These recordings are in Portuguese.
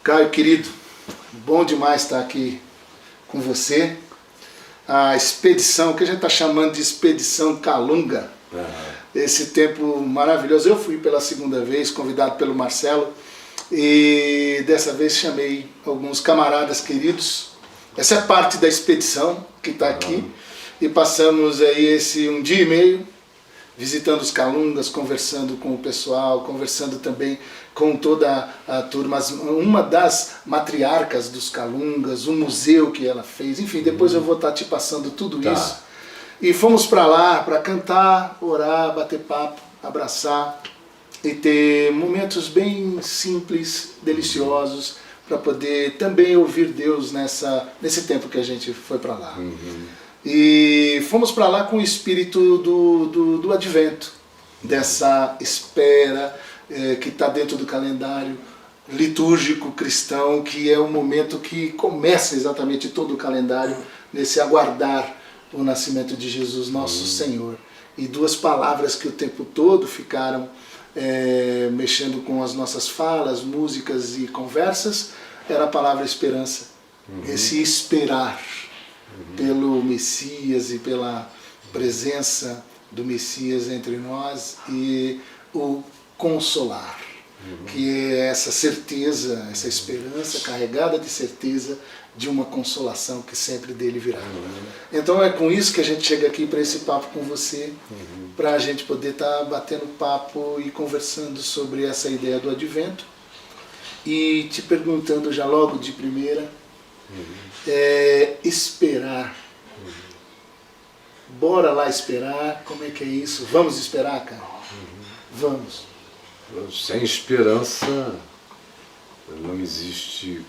Caio, querido, bom demais estar aqui com você. A expedição, que a gente está chamando de Expedição Calunga, esse tempo maravilhoso. Eu fui pela segunda vez, convidado pelo Marcelo, e dessa vez chamei alguns camaradas queridos. Essa é parte da expedição que está aqui, e passamos aí um dia e meio visitando os Calungas, conversando com o pessoal, conversando também com toda a turma, uma das matriarcas dos Calungas, um museu que ela fez, enfim, depois eu vou estar te passando tudo isso. E fomos para lá para cantar, orar, bater papo, abraçar e ter momentos bem simples, deliciosos, para poder também ouvir Deus nesse tempo que a gente foi para lá. E fomos para lá com o espírito do advento, dessa espera que está dentro do calendário litúrgico cristão, que é o momento que começa exatamente todo o calendário, nesse aguardar o nascimento de Jesus, nosso Senhor. E duas palavras que o tempo todo ficaram mexendo com as nossas falas, músicas e conversas, era a palavra esperança. Esse esperar pelo Messias e pela presença do Messias entre nós, e o consolar, que é essa certeza, essa esperança carregada de certeza de uma consolação que sempre dele virá. Então é com isso que a gente chega aqui para esse papo com você, para a gente poder estar batendo papo e conversando sobre essa ideia do advento, e te perguntando já logo de primeira, esperar. Bora lá esperar, como é que é isso? Vamos esperar, cara? Vamos. Sem esperança não existe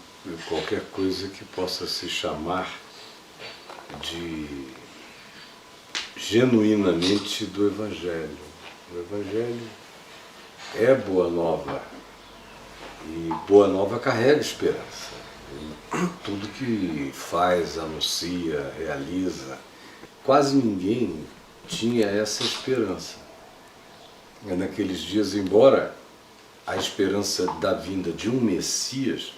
qualquer coisa que possa se chamar de genuinamente do Evangelho. O Evangelho é boa nova, e boa nova carrega esperança. Tudo que faz, anuncia, realiza, quase ninguém tinha essa esperança. Naqueles dias, embora a esperança da vinda de um Messias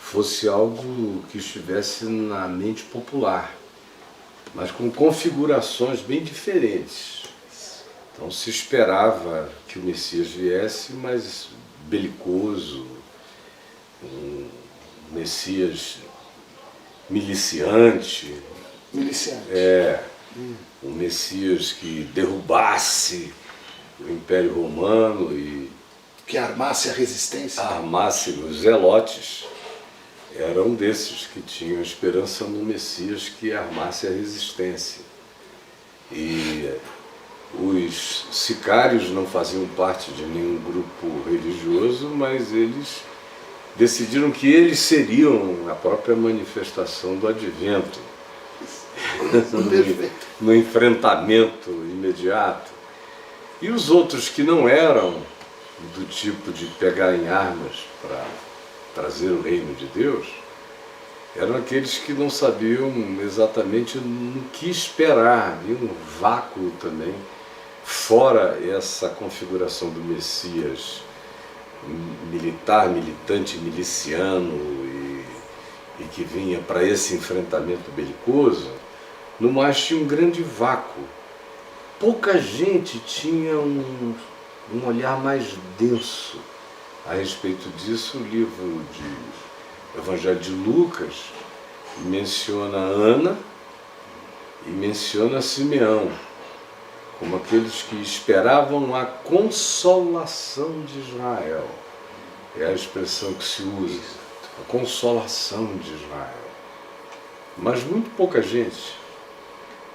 fosse algo que estivesse na mente popular, mas com configurações bem diferentes. Então se esperava que o Messias viesse, mas belicoso, um Messias miliciante, um Messias que derrubasse o Império Romano e que armasse a resistência. Armasse os zelotes. Era um desses que tinham esperança no Messias que armasse a resistência. E os sicários não faziam parte de nenhum grupo religioso, mas eles decidiram que eles seriam a própria manifestação do advento, no enfrentamento imediato. E os outros que não eram do tipo de pegar em armas para trazer o reino de Deus, eram aqueles que não sabiam exatamente no que esperar. Havia um vácuo também, fora essa configuração do Messias militar, militante, miliciano e que vinha para esse enfrentamento belicoso. No mais tinha um grande vácuo. Pouca gente tinha um olhar mais denso a respeito disso. O livro de Evangelho de Lucas menciona Ana e menciona Simeão como aqueles que esperavam a consolação de Israel. É a expressão que se usa, a consolação de Israel. Mas muito pouca gente.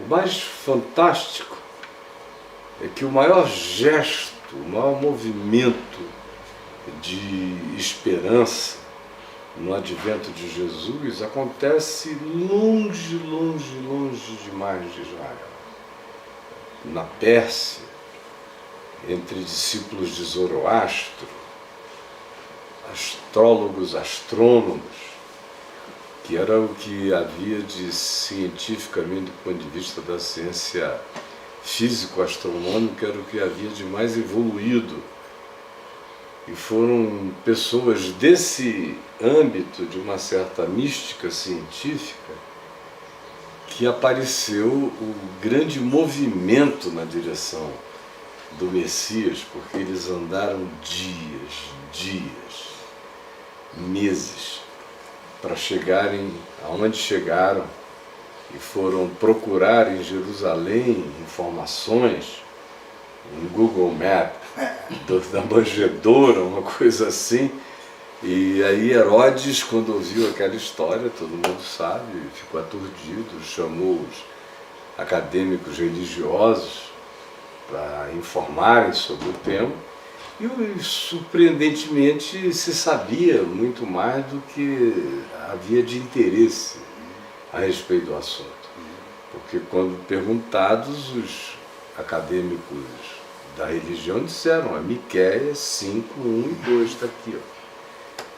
O mais fantástico é que o maior gesto, o maior movimento de esperança no advento de Jesus acontece longe, longe, longe demais de Israel. Na Pérsia, entre discípulos de Zoroastro, astrólogos, astrônomos, que era o que havia de cientificamente, do ponto de vista da ciência físico-astronômica, era o que havia de mais evoluído E foram pessoas desse âmbito, de uma certa mística científica, que apareceu o grande movimento na direção do Messias, porque eles andaram dias, meses, para chegarem aonde chegaram, e foram procurar em Jerusalém informações, um Google Map da manjedoura, uma coisa assim. E aí Herodes, quando ouviu aquela história, todo mundo sabe, ficou aturdido, chamou os acadêmicos religiosos para informarem sobre o tema, e surpreendentemente se sabia muito mais do que havia de interesse a respeito do assunto. Porque quando perguntados, os acadêmicos da religião disseram: a Miqueias 5, 1 e 2 está aqui, ó.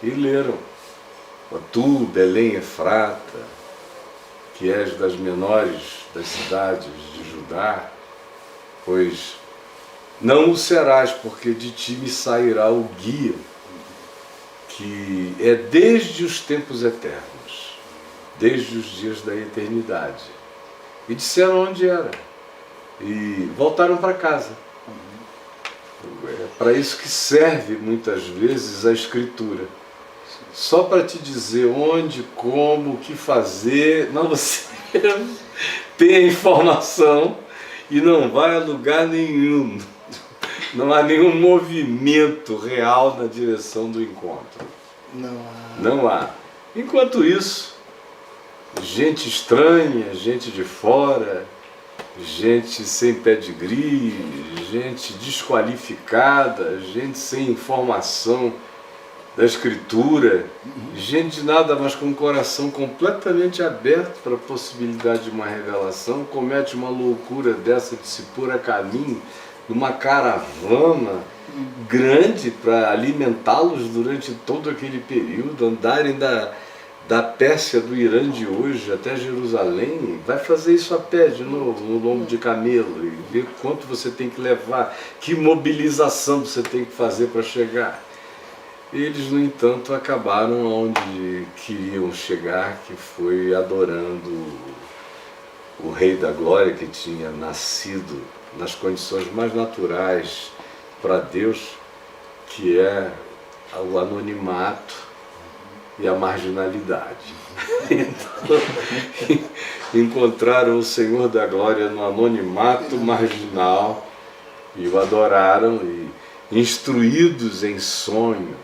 E leram: ó, tu, Belém Efrata, que és das menores das cidades de Judá, pois não o serás, porque de ti me sairá o guia, que é desde os tempos eternos, desde os dias da eternidade. E disseram onde era, e voltaram para casa. É para isso que serve muitas vezes a Escritura. Só para te dizer onde, como, o que fazer. Não, você tem a informação e não vai a lugar nenhum. Não há nenhum movimento real na direção do encontro. Não há. Enquanto isso, gente estranha, gente de fora, gente sem pedigree, gente desqualificada, gente sem informação da Escritura, gente de nada, mas com o coração completamente aberto para a possibilidade de uma revelação, comete uma loucura dessa de se pôr a caminho numa caravana grande para alimentá-los durante todo aquele período, andarem da Pérsia, do Irã de hoje até Jerusalém. Vai fazer isso a pé de novo, no lombo de camelo, e ver quanto você tem que levar, que mobilização você tem que fazer para chegar. Eles, no entanto, acabaram onde queriam chegar, que foi adorando o Rei da Glória, que tinha nascido nas condições mais naturais para Deus, que é o anonimato e a marginalidade. Então, encontraram o Senhor da Glória no anonimato marginal e o adoraram, e, instruídos em sonho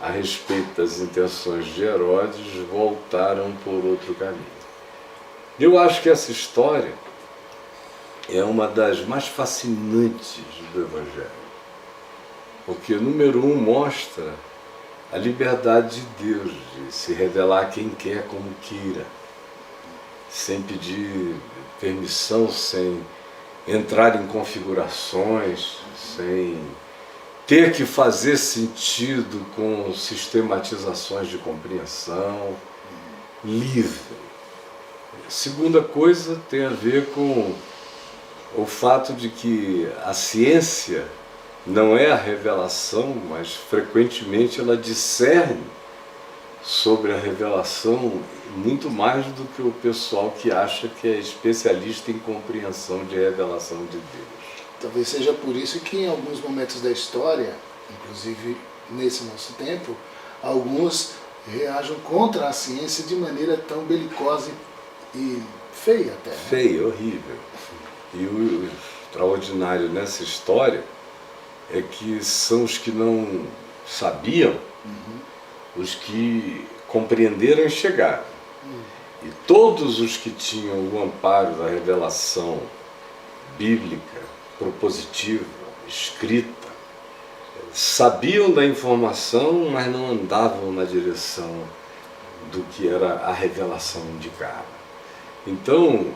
a respeito das intenções de Herodes, voltaram por outro caminho. Eu acho que essa história é uma das mais fascinantes do Evangelho, porque, número 1, mostra a liberdade de Deus de se revelar a quem quer, como queira, sem pedir permissão, sem entrar em configurações, sem ter que fazer sentido com sistematizações de compreensão, livre. Segunda coisa tem a ver com o fato de que a ciência não é a revelação, mas frequentemente ela discerne sobre a revelação muito mais do que o pessoal que acha que é especialista em compreensão de revelação de Deus. Talvez seja por isso que em alguns momentos da história, inclusive nesse nosso tempo, alguns reajam contra a ciência de maneira tão belicosa e feia até. Né? Feia, horrível. E o extraordinário nessa história é que são os que não sabiam, os que compreenderam e chegaram. E todos os que tinham o amparo da revelação bíblica, propositiva, escrita, sabiam da informação, mas não andavam na direção do que era a revelação indicada. Então,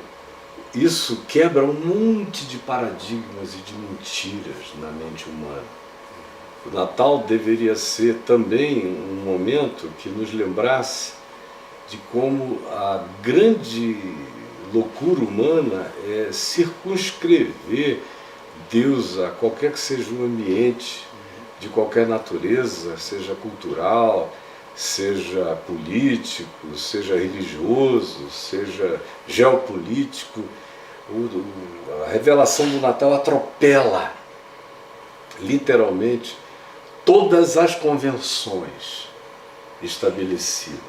isso quebra um monte de paradigmas e de mentiras na mente humana. O Natal deveria ser também um momento que nos lembrasse de como a grande loucura humana é circunscrever Deus a qualquer que seja o ambiente de qualquer natureza, seja cultural, seja político, seja religioso, seja geopolítico. A revelação do Natal atropela, literalmente, todas as convenções estabelecidas.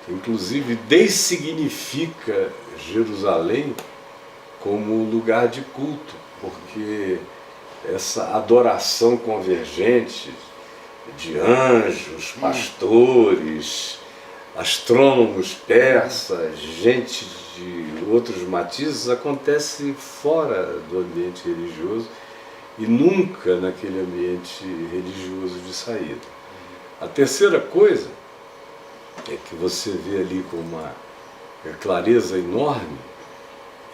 Inclusive, dessignifica Jerusalém como lugar de culto, porque essa adoração convergente de anjos, pastores, astrônomos persas, gente de outros matizes, acontece fora do ambiente religioso e nunca naquele ambiente religioso de saída. A terceira coisa é que você vê ali com uma clareza enorme,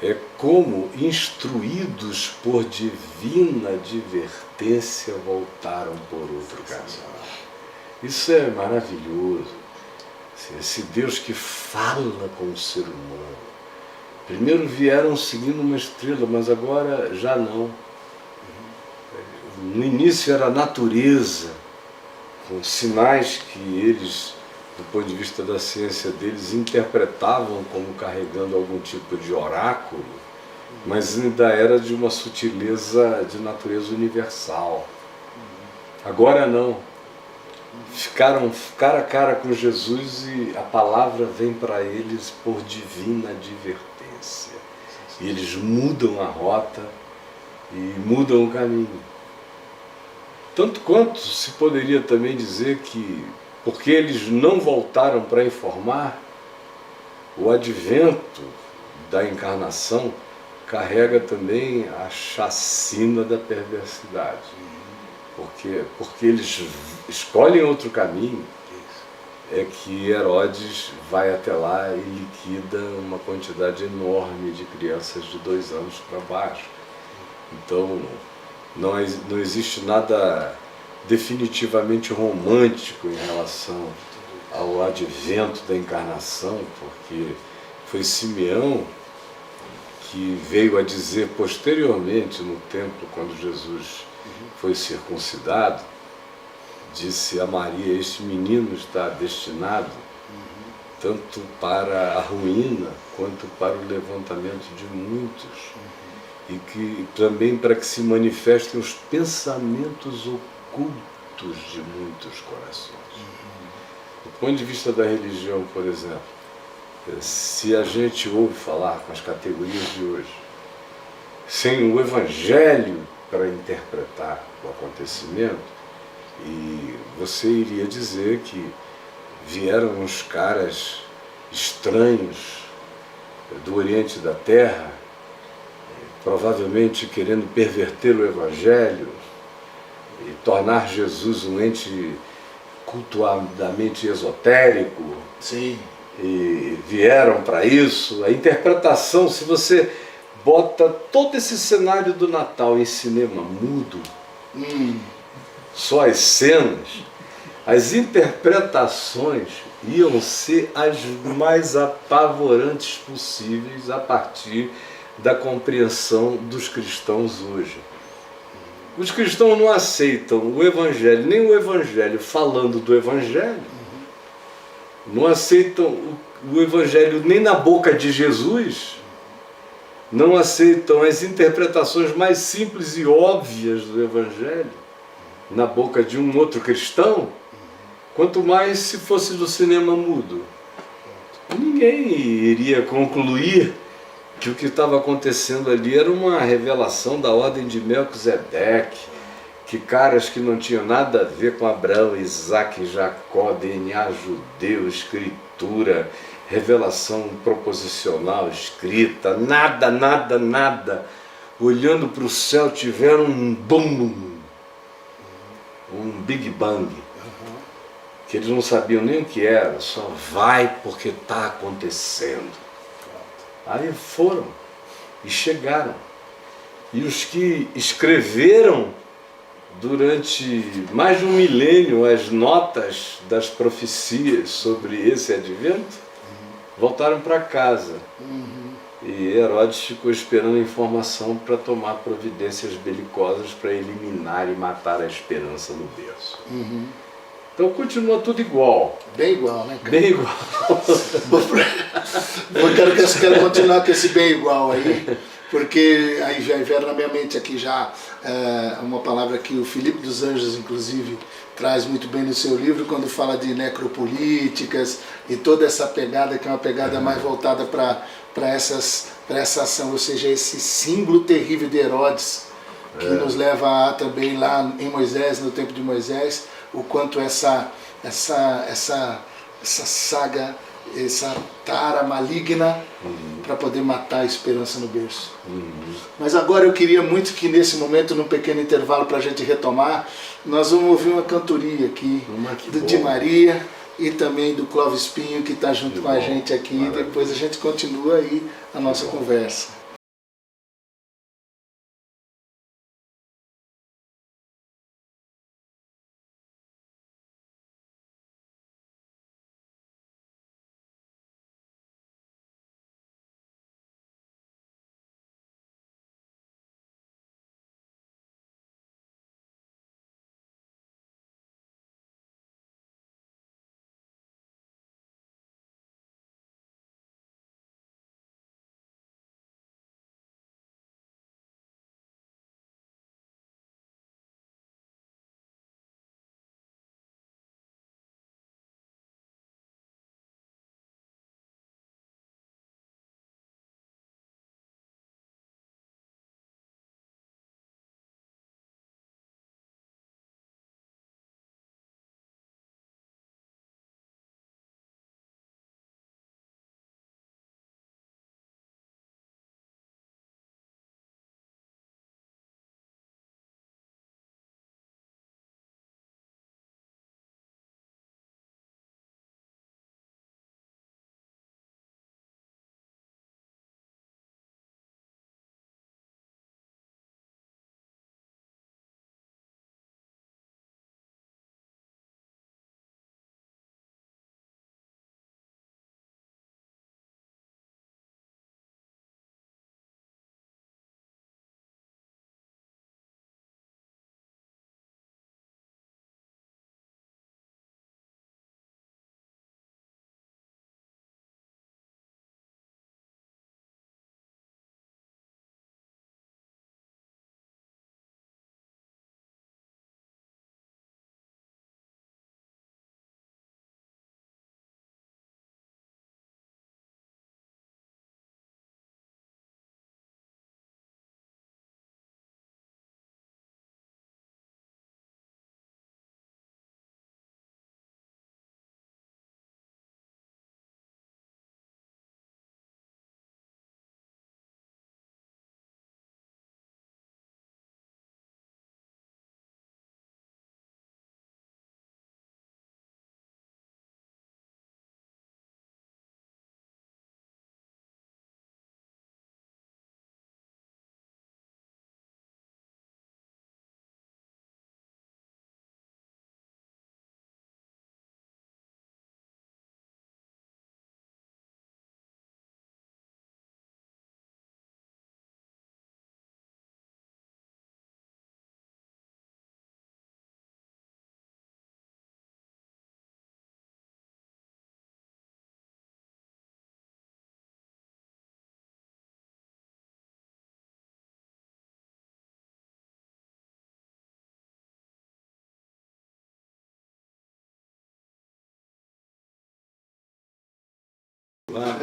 é como, instruídos por divina advertência, voltaram por outro caminho. Isso é maravilhoso. Esse Deus que fala com o ser humano. Primeiro vieram seguindo uma estrela, mas agora já não. No início era a natureza, com sinais que eles, do ponto de vista da ciência deles, interpretavam como carregando algum tipo de oráculo, mas ainda era de uma sutileza de natureza universal. Agora não. Ficaram cara a cara com Jesus e a palavra vem para eles por divina advertência. E eles mudam a rota e mudam o caminho. Tanto quanto se poderia também dizer que, porque eles não voltaram para informar, o advento da encarnação carrega também a chacina da perversidade. Porque eles escolhem outro caminho, é que Herodes vai até lá e liquida uma quantidade enorme de crianças de 2 anos para baixo. Então, não existe nada definitivamente romântico em relação ao advento da encarnação, porque foi Simeão que veio a dizer posteriormente no templo, quando Jesus foi circuncidado, disse a Maria: este menino está destinado tanto para a ruína quanto para o levantamento de muitos, e que também para que se manifestem os pensamentos ocultos de muitos corações. Do ponto de vista da religião, por exemplo, se a gente ouve falar com as categorias de hoje, sem o Evangelho para interpretar o acontecimento, e você iria dizer que vieram uns caras estranhos do Oriente da Terra, provavelmente querendo perverter o Evangelho e tornar Jesus um ente cultuadamente esotérico. Sim. E vieram para isso. A interpretação, se você bota todo esse cenário do Natal em cinema mudo, só as cenas, as interpretações iam ser as mais apavorantes possíveis a partir da compreensão dos cristãos hoje. Os cristãos não aceitam o Evangelho, nem o Evangelho falando do Evangelho, não aceitam o Evangelho nem na boca de Jesus, não aceitam as interpretações mais simples e óbvias do Evangelho na boca de um outro cristão, quanto mais se fosse do cinema mudo. Ninguém iria concluir que o que estava acontecendo ali era uma revelação da ordem de Melquisedeque, que caras que não tinham nada a ver com Abraão, Isaac, Jacó, DNA judeu, escritura, revelação proposicional, escrita, nada, olhando para o céu tiveram um boom, um Big Bang, que eles não sabiam nem o que era, só vai porque está acontecendo. Aí foram e chegaram. E os que escreveram durante mais de 1 milênio as notas das profecias sobre esse advento, voltaram para casa. E E Herodes ficou esperando a informação para tomar providências belicosas para eliminar e matar a esperança no berço. Então continua tudo igual. Bem igual, né, cara? Bem igual. Eu quero continuar com esse bem igual aí, porque aí já vieram na minha mente aqui já uma palavra que o Filipe dos Anjos, inclusive, traz muito bem no seu livro, quando fala de necropolíticas e toda essa pegada, que é uma pegada mais voltada para essa ação, ou seja, esse símbolo terrível de Herodes, que nos leva a também lá em Moisés, no tempo de Moisés, o quanto essa saga, essa tara maligna para poder matar a esperança no berço. Mas agora eu queria muito que nesse momento, num pequeno intervalo para a gente retomar, nós vamos ouvir uma cantoria aqui do Di Maria e também do Clóvis Pinho, que está junto com a gente aqui. Maravilha. Depois a gente continua aí a nossa conversa.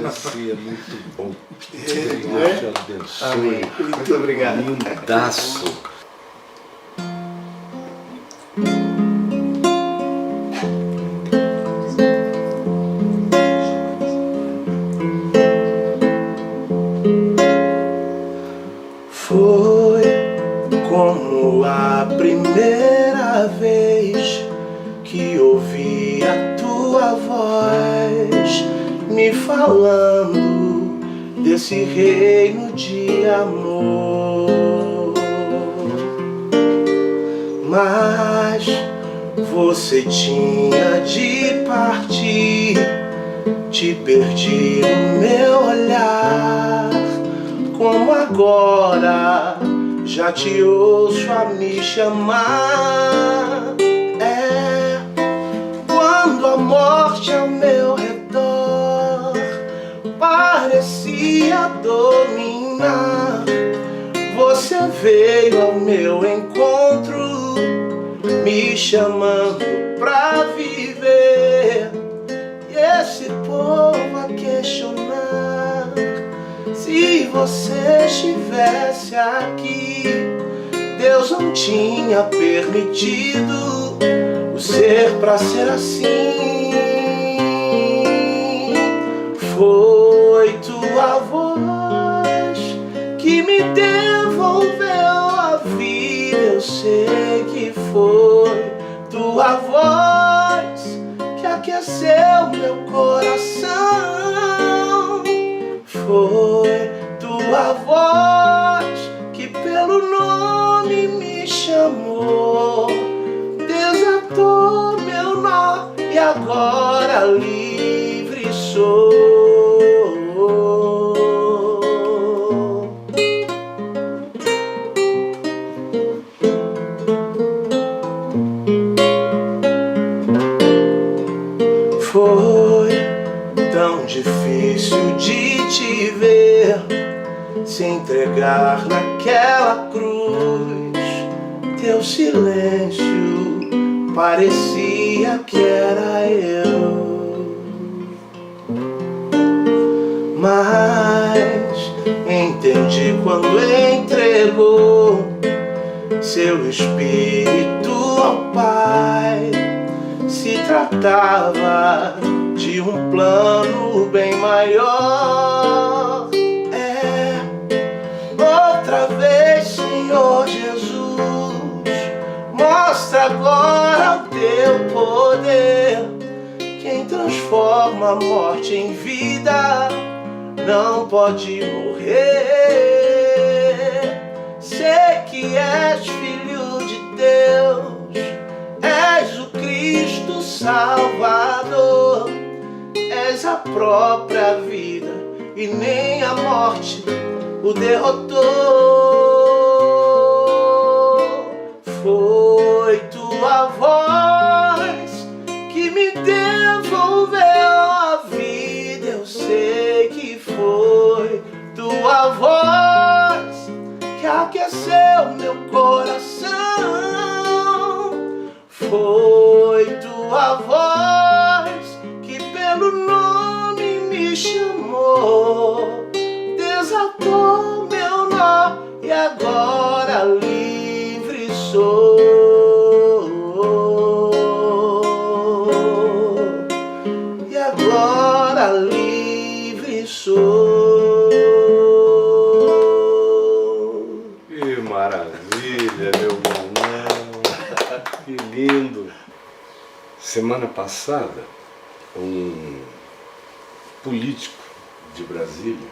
Você é muito bom. Deus te abençoe. Muito obrigado. Lindaço. Foi como a primeira vez que ouvi a tua voz me falando desse reino de amor. Mas você tinha de partir, te perdi no meu olhar. como agora já te ouço a me chamar. É quando a morte ao meu redor parecia dominar, você veio ao meu encontro, me chamando pra viver. E esse povo a questionar se você estivesse aqui. Deus não tinha permitido o ser pra ser assim. Foi tua voz que me devolveu a vida. Eu sei que foi tua voz que aqueceu meu coração. Foi tua voz que pelo nome me chamou, desatou meu nó e agora livre sou. Foi tão difícil de te ver se entregar naquela cruz. Teu silêncio parecia que era eu, mas entendi quando entregou seu espírito ao Pai. Se tratava de um plano bem maior. É outra vez, Senhor Jesus, mostra agora o teu poder. Quem transforma a morte em vida não pode morrer. Sei que és filho de Deus, és o Cristo Salvador, és a própria vida e nem a morte o derrotou. Foi tua voz que me devolveu a vida. Eu sei que foi tua voz que aqueceu meu coração. Foi tua voz que pelo nome me chamou, desatou meu nó e agora livre sou. E agora livre sou. Que maravilha, meu irmão. Que lindo. Semana passada, um político de Brasília,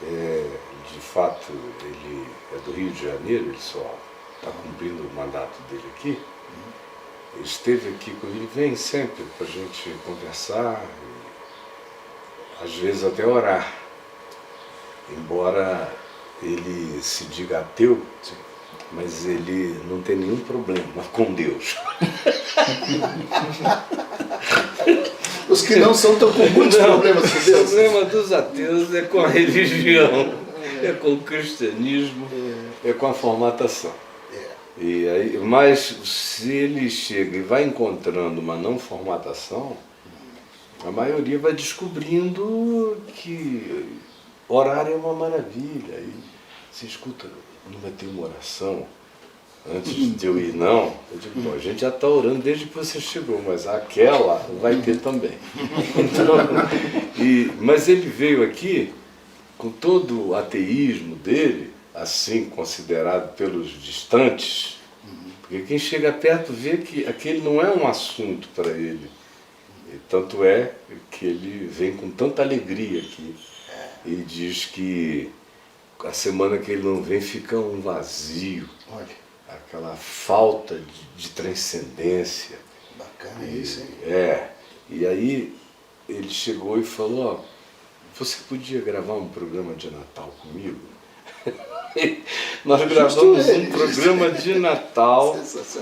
de fato ele é do Rio de Janeiro, ele só está cumprindo o mandato dele aqui, ele esteve aqui comigo, ele vem sempre para a gente conversar, e, às vezes até orar, embora ele se diga ateu, mas ele não tem nenhum problema com Deus. Os que não são tão com muitos problemas com Deus. O problema dos ateus é com a religião, é com o cristianismo, é com a formatação. E aí, mas se ele chega e vai encontrando uma não formatação, a maioria vai descobrindo que orar é uma maravilha. E você escuta, não vai ter uma oração antes de eu ir, não? Eu digo, bom, a gente já está orando desde que você chegou, mas aquela vai ter também. Então, mas ele veio aqui com todo o ateísmo dele, assim considerado pelos distantes, porque quem chega perto vê que aquele não é um assunto para ele. E tanto é que ele vem com tanta alegria aqui e diz que a semana que ele não vem fica um vazio. Olha, Aquela falta de transcendência. bacana isso, hein? E aí ele chegou e falou, ó, você podia gravar um programa de Natal comigo? Nós gravamos um programa de Natal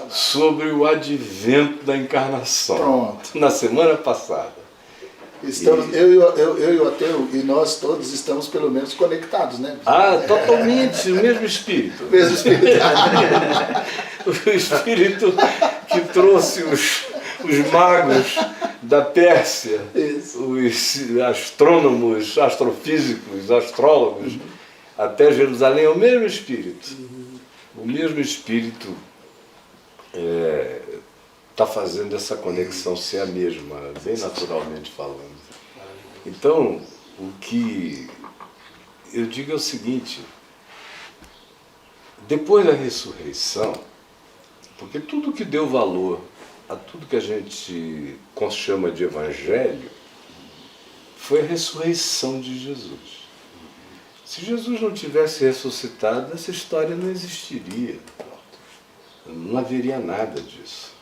sobre o advento da encarnação. Pronto. Na semana passada. Estamos, eu e o ateu, e nós todos estamos pelo menos conectados, né? Totalmente, o mesmo espírito. O mesmo espírito. O espírito que trouxe os magos da Pérsia, os astrônomos, astrofísicos, astrólogos, até Jerusalém, é o mesmo espírito. O mesmo espírito está fazendo essa conexão ser a mesma, bem naturalmente falando. Então, o que eu digo é o seguinte: depois da ressurreição, porque tudo que deu valor a tudo que a gente chama de evangelho foi a ressurreição de Jesus. Se Jesus não tivesse ressuscitado, essa história não existiria. Não haveria nada disso.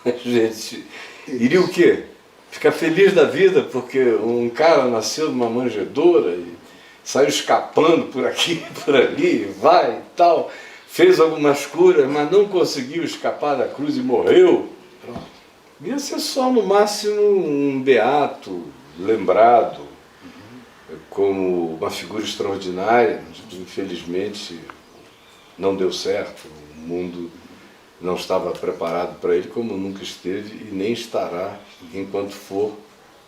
A gente iria o quê? Ficar feliz da vida porque um cara nasceu numa manjedoura e saiu escapando por aqui, por ali, vai e tal, fez algumas curas, mas não conseguiu escapar da cruz e morreu. Ia ser só no máximo um beato lembrado como uma figura extraordinária. Infelizmente não deu certo, o mundo não estava preparado para ele, como nunca esteve e nem estará enquanto for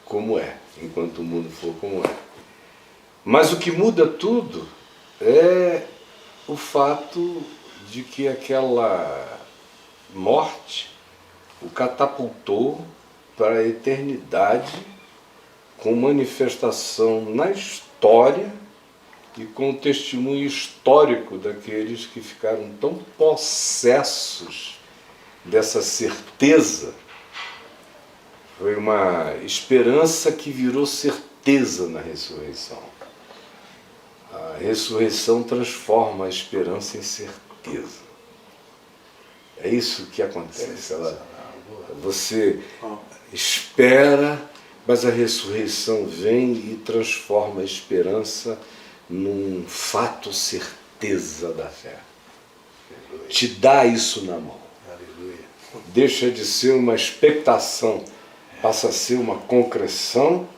como é, enquanto o mundo for como é. Mas o que muda tudo é o fato de que aquela morte o catapultou para a eternidade, com manifestação na história e com o testemunho histórico daqueles que ficaram tão possessos dessa certeza. Foi uma esperança que virou certeza na ressurreição. A ressurreição transforma a esperança em certeza. É isso que acontece. Você espera, mas a ressurreição vem e transforma a esperança num fato certeza da fé. Te dá isso na mão. Deixa de ser uma expectação, passa a ser uma concreção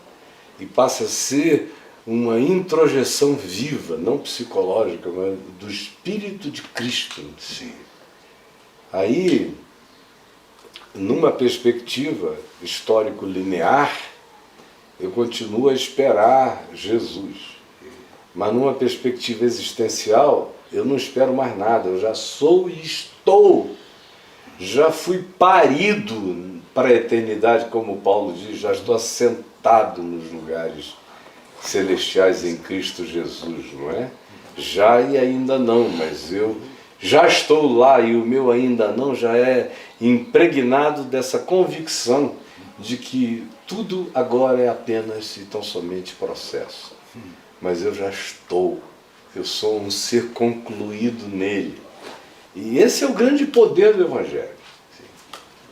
e passa a ser uma introjeção viva, não psicológica, mas do Espírito de Cristo em si. Aí, numa perspectiva histórico-linear, eu continuo a esperar Jesus. Mas numa perspectiva existencial, eu não espero mais nada, eu já sou e estou. Já fui parido para a eternidade, como Paulo diz, já estou assentado nos lugares celestiais em Cristo Jesus, não é? Já e ainda não, mas eu já estou lá e o meu ainda não já é impregnado dessa convicção de que tudo agora é apenas e tão somente processo. Mas eu já estou, eu sou um ser concluído nele. E esse é o grande poder do Evangelho.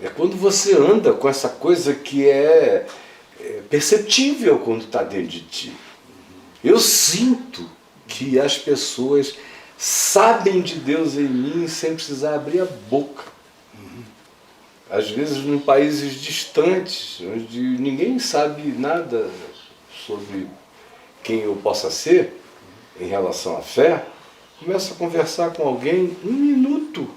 É quando você anda com essa coisa que é perceptível quando está dentro de ti. Eu sinto que as pessoas sabem de Deus em mim sem precisar abrir a boca. Às vezes em países distantes, onde ninguém sabe nada sobre quem eu possa ser em relação à fé, começa a conversar com alguém, 1 minuto.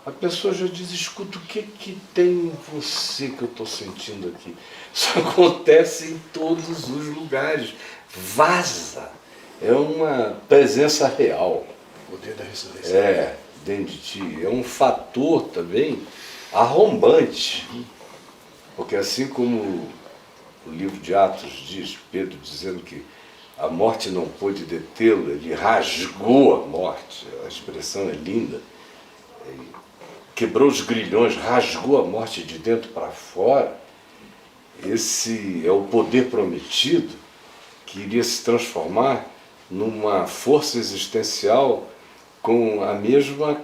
A pessoa já diz: escuta, o que tem em você que eu estou sentindo aqui? Isso acontece em todos os lugares. Vaza. É uma presença real. O poder da ressurreição. Dentro de ti. É um fator também arrombante. Porque assim como o livro de Atos diz, Pedro dizendo que a morte não pôde detê-lo, ele rasgou a morte, a expressão é linda, quebrou os grilhões, rasgou a morte de dentro para fora. Esse é o poder prometido que iria se transformar numa força existencial com a mesma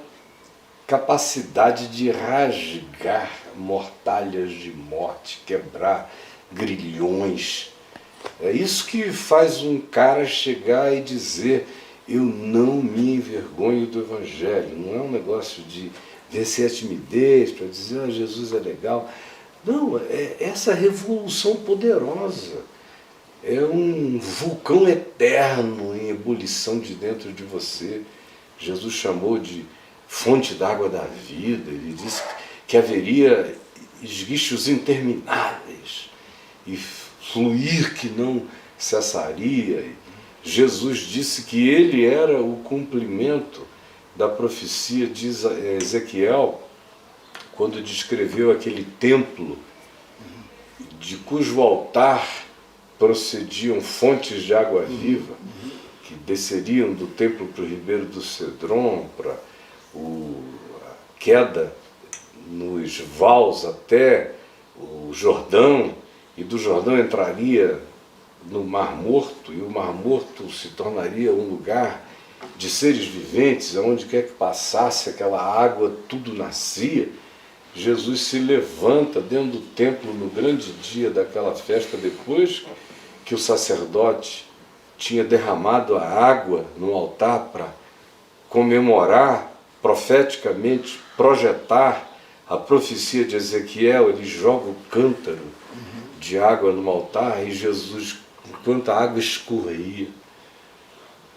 capacidade de rasgar mortalhas de morte, quebrar grilhões, É isso que faz um cara chegar e dizer: eu não me envergonho do Evangelho. Não é um negócio de vencer a timidez para dizer: ah, Jesus é legal. Não, é essa revolução poderosa. É um vulcão eterno em ebulição de dentro de você. Jesus chamou de fonte d'água da vida. Ele disse que haveria esguichos intermináveis e fluir que não cessaria. Jesus disse que ele era o cumprimento da profecia de Ezequiel, quando descreveu aquele templo de cujo altar procediam fontes de água viva, que desceriam do templo para o Ribeiro do Cedron, para a queda nos vals até o Jordão, e do Jordão entraria no Mar Morto, e o Mar Morto se tornaria um lugar de seres viventes, aonde quer que passasse aquela água, tudo nascia. Jesus se levanta dentro do templo no grande dia daquela festa, depois que o sacerdote tinha derramado a água no altar para comemorar, profeticamente projetar a profecia de Ezequiel. Ele joga o cântaro de água no altar e Jesus, enquanto a água escorria,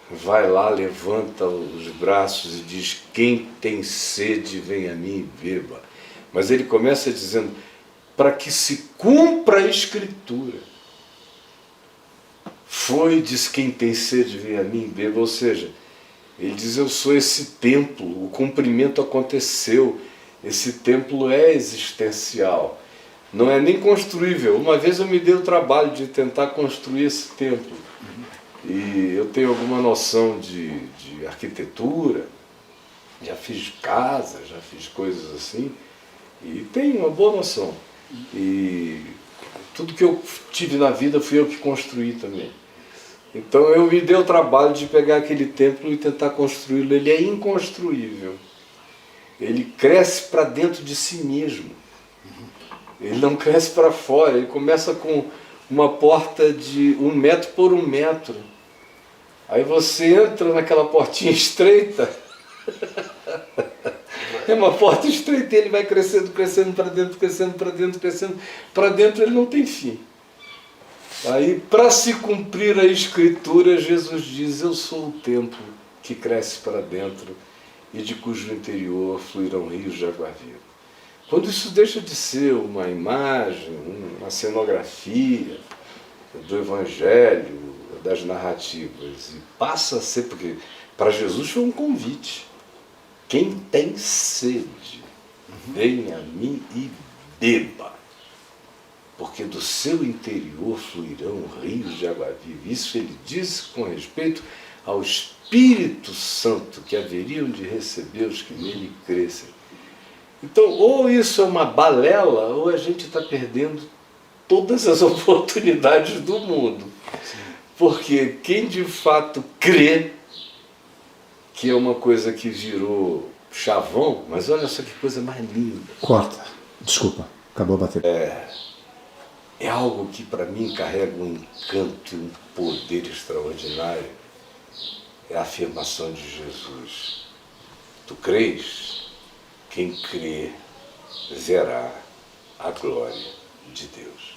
vai lá, levanta os braços e diz: quem tem sede, vem a mim e beba. Mas ele começa dizendo: para que se cumpra a Escritura. Foi, diz, quem tem sede, vem a mim e beba. Ou seja, ele diz: eu sou esse templo, o cumprimento aconteceu, esse templo é existencial, não é nem construível. Uma vez eu me dei o trabalho de tentar construir esse templo, e eu tenho alguma noção de arquitetura, já fiz casa, já fiz coisas assim, e tenho uma boa noção. E tudo que eu tive na vida fui eu que construí também. Então eu me dei o trabalho de pegar aquele templo e tentar construí-lo. Ele é inconstruível. Ele cresce para dentro de si mesmo. Ele não cresce para fora. Ele começa com uma porta de 1 metro por 1 metro. Aí você entra naquela portinha estreita. É uma porta estreita e ele vai crescendo, crescendo para dentro, crescendo para dentro, crescendo para dentro. Ele não tem fim. Aí, para se cumprir a Escritura, Jesus diz: eu sou o templo que cresce para dentro e de cujo interior fluirão rios de água viva. Quando isso deixa de ser uma imagem, uma cenografia do Evangelho, das narrativas, e passa a ser, porque para Jesus foi um convite: quem tem sede, venha a mim e beba, porque do seu interior fluirão rios de água viva. Isso ele diz com respeito ao Espírito Santo que haveriam de receber os que nele crescem. Então, ou isso é uma balela, ou a gente está perdendo todas as oportunidades do mundo. Porque quem de fato crê, que é uma coisa que virou chavão, mas olha só que coisa mais linda. Corta, desculpa, acabou a bateria. É algo que para mim carrega um encanto e um poder extraordinário. É a afirmação de Jesus: tu crês? Quem crê verá a glória de Deus.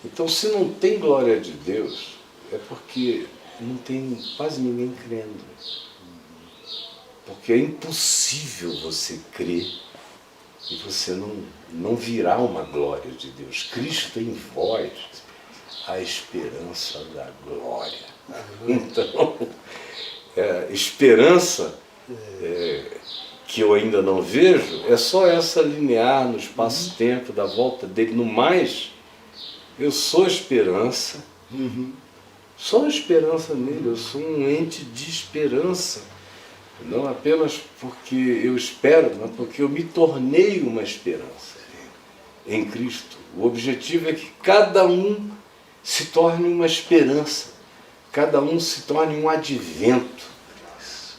Então, se não tem glória de Deus, é porque não tem quase ninguém crendo. Porque é impossível você crer e você não virá uma glória de Deus. Cristo em vós, a esperança da glória. Então, esperança que eu ainda não vejo é só essa linear no espaço-tempo da volta dele. No mais, eu sou esperança, só esperança nele. Eu sou um ente de esperança, não apenas porque eu espero, mas porque eu me tornei uma esperança em Cristo. O objetivo é que cada um se torne uma esperança, cada um se torne um advento,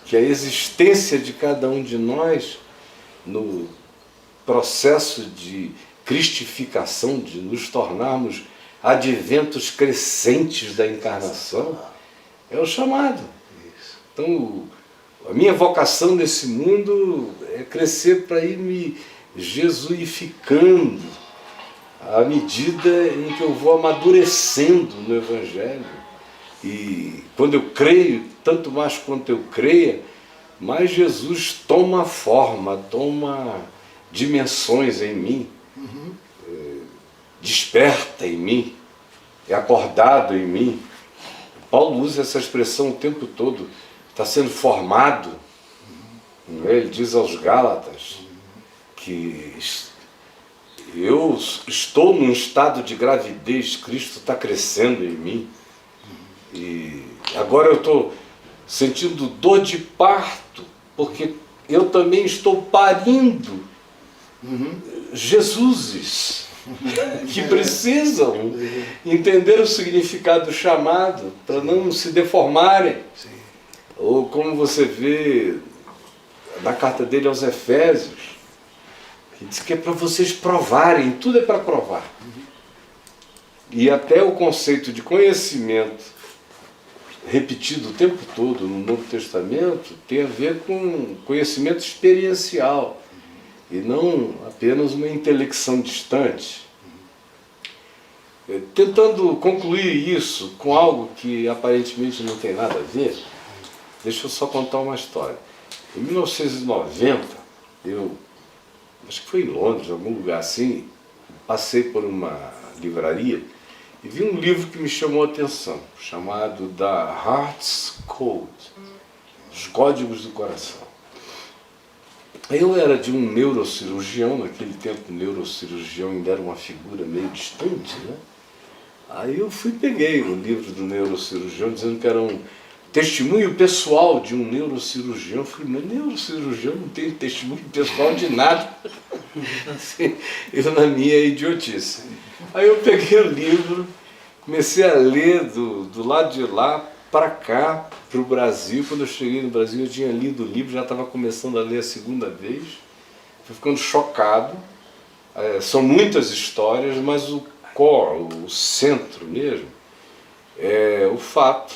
que a existência de cada um de nós, no processo de cristificação, de nos tornarmos adventos crescentes da encarnação, é o chamado. Então, a minha vocação nesse mundo é crescer para ir me jesuificando à medida em que eu vou amadurecendo no Evangelho. E quando eu creio, tanto mais quanto eu creia, mais Jesus toma forma, toma dimensões em mim, desperta em mim, é acordado em mim. Paulo usa essa expressão o tempo todo, está sendo formado. Ele diz aos Gálatas que eu estou num estado de gravidez, Cristo está crescendo em mim. E agora eu estou sentindo dor de parto, porque eu também estou parindo Jesuses que precisam entender o significado do chamado para não se deformarem. Ou como você vê na carta dele aos Efésios, que diz que é para vocês provarem, tudo é para provar. E até o conceito de conhecimento repetido o tempo todo no Novo Testamento tem a ver com conhecimento experiencial e não apenas uma intelecção distante. Tentando concluir isso com algo que aparentemente não tem nada a ver, deixa eu só contar uma história. Em 1990, eu acho que foi em Londres, em algum lugar assim, passei por uma livraria e vi um livro que me chamou a atenção, chamado The Heart's Code, Os Códigos do Coração. Eu era de um neurocirurgião, naquele tempo o neurocirurgião ainda era uma figura meio distante, né? Aí eu peguei o livro do neurocirurgião, dizendo que era um testemunho pessoal de um neurocirurgião. Eu falei, mas neurocirurgião não tem testemunho pessoal de nada. Assim, eu na minha idiotice. Aí eu peguei o livro, comecei a ler do lado de lá para cá, para o Brasil. Quando eu cheguei no Brasil, eu tinha lido o livro, já estava começando a ler a segunda vez. Fui ficando chocado. São muitas histórias, mas o core, o centro mesmo, é o fato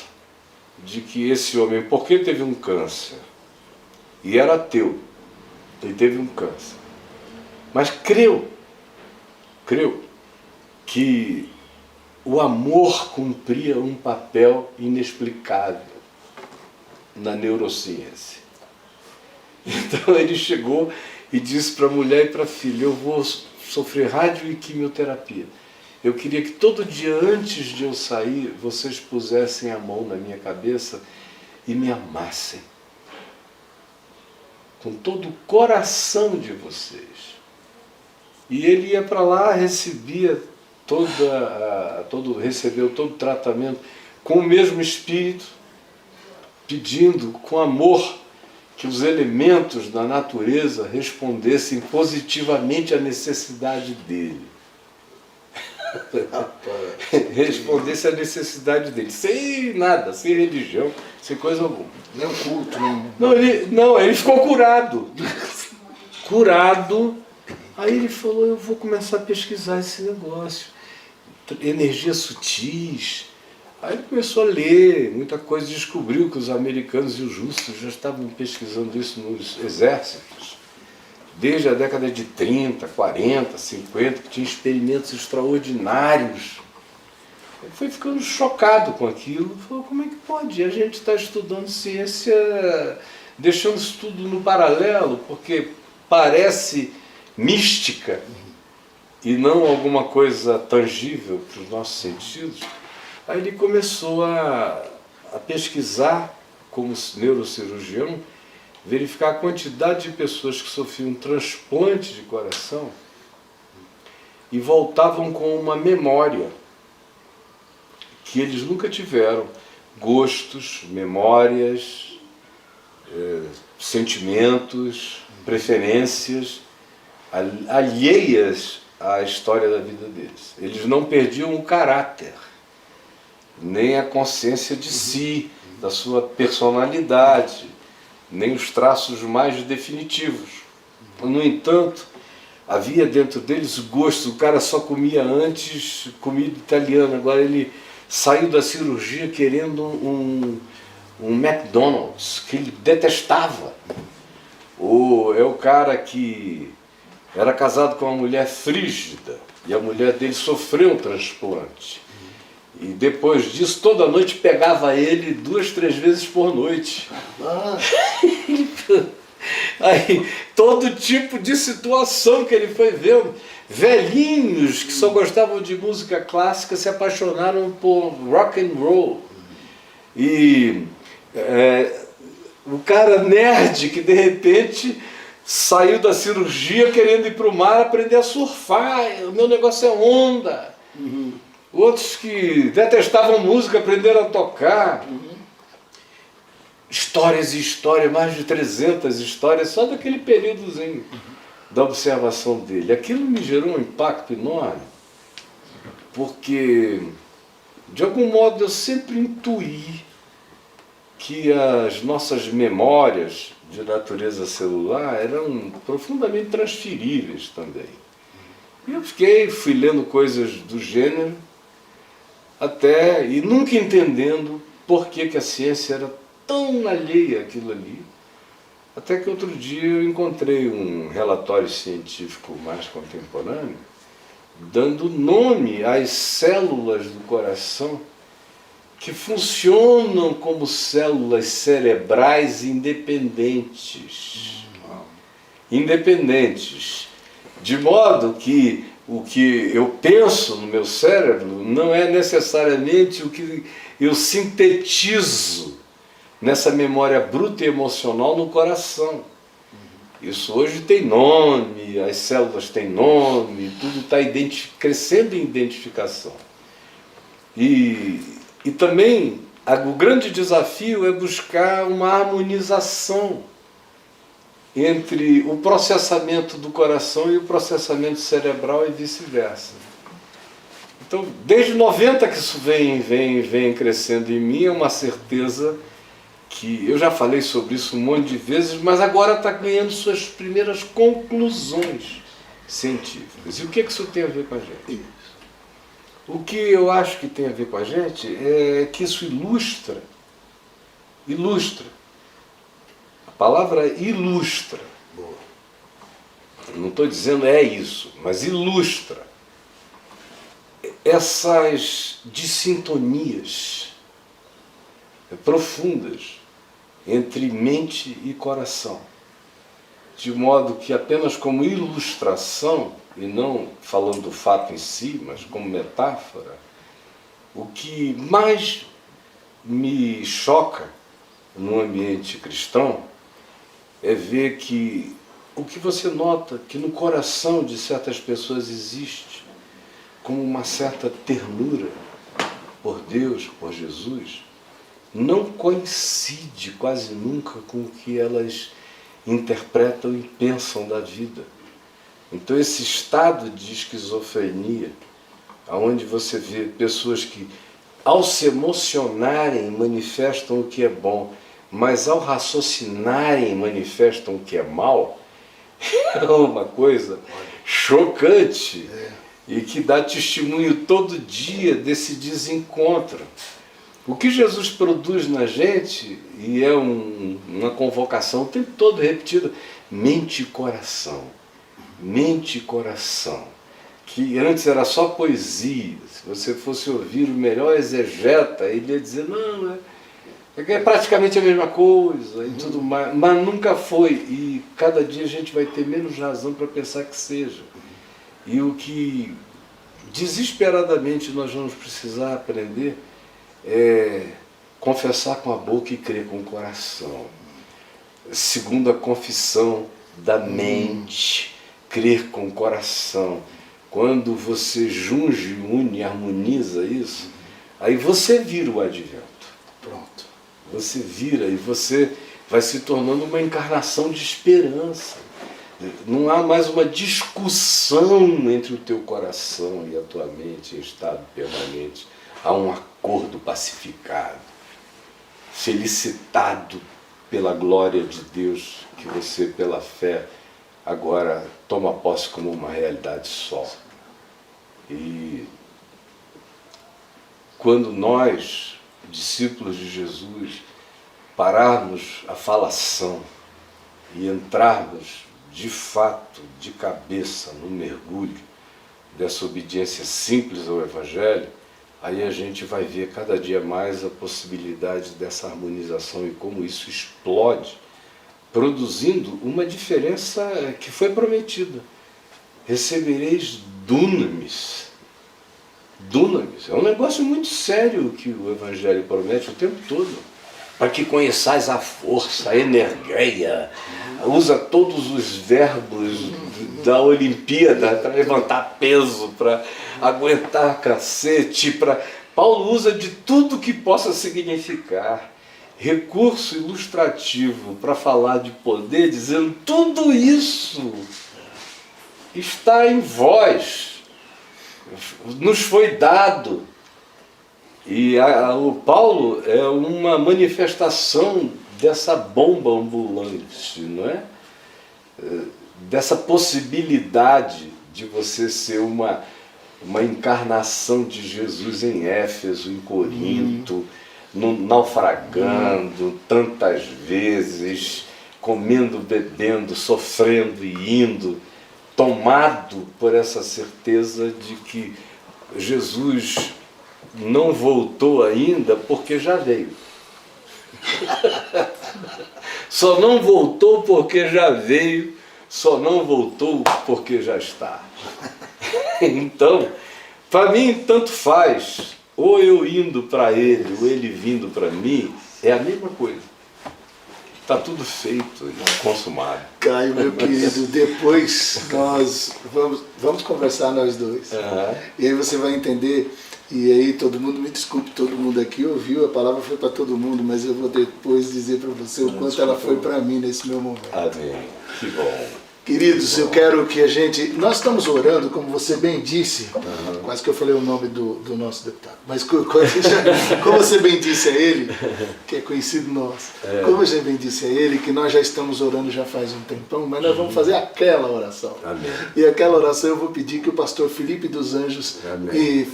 de que esse homem, porque teve um câncer, e era ateu, ele teve um câncer, mas creu que o amor cumpria um papel inexplicável na neurociência. Então ele chegou e disse para a mulher e para a filha, eu vou sofrer rádio e quimioterapia. Eu queria que todo dia antes de eu sair, vocês pusessem a mão na minha cabeça e me amassem. Com todo o coração de vocês. E ele ia para lá, recebeu todo o tratamento com o mesmo espírito, pedindo com amor que os elementos da natureza respondessem positivamente à necessidade dele. Respondesse à necessidade dele, sem nada, sem religião, sem coisa alguma. Nem um culto, nem... Ele ficou curado. Curado. Aí ele falou, eu vou começar a pesquisar esse negócio. Energias sutis. Aí ele começou a ler muita coisa, descobriu que os americanos e os russos já estavam pesquisando isso nos exércitos. Desde a década de 30, 40, 50, que tinha experimentos extraordinários. Ele foi ficando chocado com aquilo, falou, como é que pode? A gente está estudando ciência, deixando isso tudo no paralelo, porque parece mística e não alguma coisa tangível para os nossos sentidos. Aí ele começou a pesquisar como neurocirurgião, verificar a quantidade de pessoas que sofriam transplante de coração e voltavam com uma memória que eles nunca tiveram, gostos, memórias, sentimentos, preferências alheias à história da vida deles. Eles não perdiam o caráter, nem a consciência de si, da sua personalidade, nem os traços mais definitivos. No entanto, havia dentro deles gosto. O cara só comia antes comida italiana, agora ele saiu da cirurgia querendo um McDonald's, que ele detestava. Ou é o cara que era casado com uma mulher frígida, e a mulher dele sofreu um transplante. E depois disso, toda noite pegava ele 2, 3 vezes por noite. Aí, todo tipo de situação que ele foi vendo. Velhinhos que só gostavam de música clássica se apaixonaram por rock and roll. E o cara nerd que de repente saiu da cirurgia querendo ir para o mar aprender a surfar. O meu negócio é onda. Outros que detestavam música aprenderam a tocar. Histórias e histórias, mais de 300 histórias, só daquele períodozinho da observação dele. Aquilo me gerou um impacto enorme, porque, de algum modo, eu sempre intuí que as nossas memórias de natureza celular eram profundamente transferíveis também. E eu fui lendo coisas do gênero, e nunca entendendo por que a ciência era tão alheia àquilo ali, até que outro dia eu encontrei um relatório científico mais contemporâneo, dando nome às células do coração que funcionam como células cerebrais independentes. Independentes. De modo que o que eu penso no meu cérebro não é necessariamente o que eu sintetizo nessa memória bruta e emocional no coração. Isso hoje tem nome, as células têm nome, tudo está crescendo em identificação. E também o grande desafio é buscar uma harmonização entre o processamento do coração e o processamento cerebral e vice-versa. Então, desde 90 que isso vem crescendo em mim, é uma certeza que eu já falei sobre isso um monte de vezes, mas agora está ganhando suas primeiras conclusões científicas. E o que isso tem a ver com a gente? O que eu acho que tem a ver com a gente é que isso ilustra. A palavra ilustra. Não estou dizendo é isso, mas ilustra essas dissintonias profundas entre mente e coração. De modo que apenas como ilustração, e não falando do fato em si, mas como metáfora, o que mais me choca no ambiente cristão é ver que o que você nota que no coração de certas pessoas existe como uma certa ternura por Deus, por Jesus, não coincide quase nunca com o que elas interpretam e pensam da vida. Então esse estado de esquizofrenia, onde você vê pessoas que ao se emocionarem manifestam o que é bom, mas ao raciocinarem manifestam o que é mal, é uma coisa chocante e que dá testemunho todo dia desse desencontro. O que Jesus produz na gente, e é uma convocação o tempo todo repetida, mente e coração. Mente e coração. Que antes era só poesia. Se você fosse ouvir o melhor exegeta, ele ia dizer, não, é praticamente a mesma coisa e tudo mais, mas nunca foi. E cada dia a gente vai ter menos razão para pensar que seja. E o que desesperadamente nós vamos precisar aprender é confessar com a boca e crer com o coração. Segundo a confissão da mente, crer com o coração. Quando você junge, une, harmoniza isso, aí você vira o advento. Pronto. Você vira e você vai se tornando uma encarnação de esperança. Não há mais uma discussão entre o teu coração e a tua mente em estado permanente. Há um acordo pacificado, felicitado pela glória de Deus que você, pela fé, agora toma posse como uma realidade só. E quando nós, discípulos de Jesus, pararmos a falação e entrarmos de fato, de cabeça, no mergulho dessa obediência simples ao Evangelho, aí a gente vai ver cada dia mais a possibilidade dessa harmonização e como isso explode, produzindo uma diferença que foi prometida. Recebereis dunamis. Dunamis. É um negócio muito sério que o Evangelho promete o tempo todo. Para que conheçais a força, a energia. Usa todos os verbos da Olimpíada para levantar peso, para aguentar cacete. Paulo usa de tudo que possa significar. Recurso ilustrativo para falar de poder, dizendo tudo isso está em vós, nos foi dado. E o Paulo é uma manifestação dessa bomba ambulante, não é? Dessa possibilidade de você ser uma encarnação de Jesus em Éfeso, em Corinto, naufragando tantas vezes, comendo, bebendo, sofrendo e indo, tomado por essa certeza de que Jesus não voltou ainda porque já veio. Só não voltou porque já veio, só não voltou porque já está. Então, para mim, tanto faz, ou eu indo para ele, ou ele vindo para mim, é a mesma coisa. Está tudo feito, consumado. Caio, meu querido, depois nós vamos conversar nós dois. Uhum. E aí você vai entender, e aí todo mundo, me desculpe, todo mundo aqui ouviu, a palavra foi para todo mundo, mas eu vou depois dizer para você o quanto ela foi para mim nesse meu momento. Amém. Que bom. Queridos, eu quero que a gente... Nós estamos orando, como você bem disse, quase que eu falei o nome do nosso deputado, mas como você bem disse a ele, que é conhecido nosso, como você bem disse a ele, que nós já estamos orando já faz um tempão, mas nós vamos fazer aquela oração. Amém. E aquela oração eu vou pedir que o pastor Felipe dos Anjos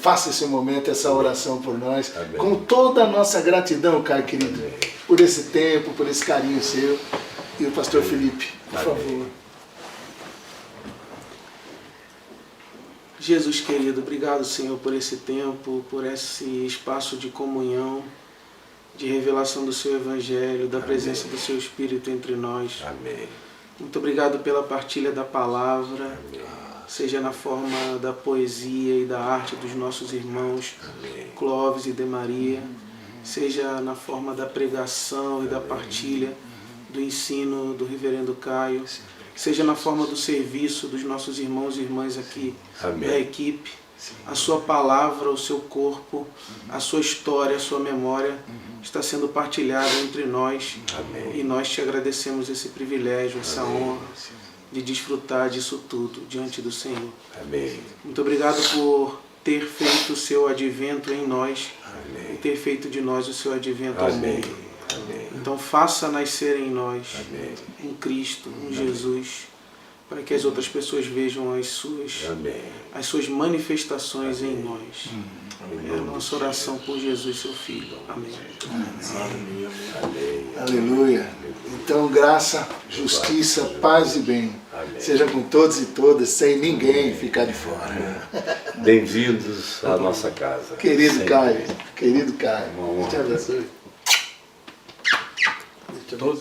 faça esse momento, essa oração por nós, com toda a nossa gratidão, Caio querido, por esse tempo, por esse carinho seu. E o pastor Felipe, por favor. Jesus querido, obrigado, Senhor, por esse tempo, por esse espaço de comunhão, de revelação do Seu Evangelho, da presença do Seu Espírito entre nós. Amém. Muito obrigado pela partilha da palavra, seja na forma da poesia e da arte dos nossos irmãos Clóvis e de Maria, seja na forma da pregação e da partilha do ensino do reverendo Caio, seja na forma do serviço dos nossos irmãos e irmãs aqui da equipe, a sua palavra, o seu corpo, a sua história, a sua memória está sendo partilhada entre nós. E nós te agradecemos esse privilégio, essa honra de desfrutar disso tudo diante do Senhor. Amém. Muito obrigado por ter feito o seu advento em nós e ter feito de nós o seu advento ao mundo. Então faça nascer em nós, em Cristo, em Jesus, para que as outras pessoas vejam as suas manifestações em nós. É a nossa oração por Jesus, seu Filho. Amém. Aleluia. Então, graça, justiça, paz e bem. Seja com todos e todas, sem ninguém ficar de fora. Bem-vindos à nossa casa. Querido Caio, Deus te abençoe.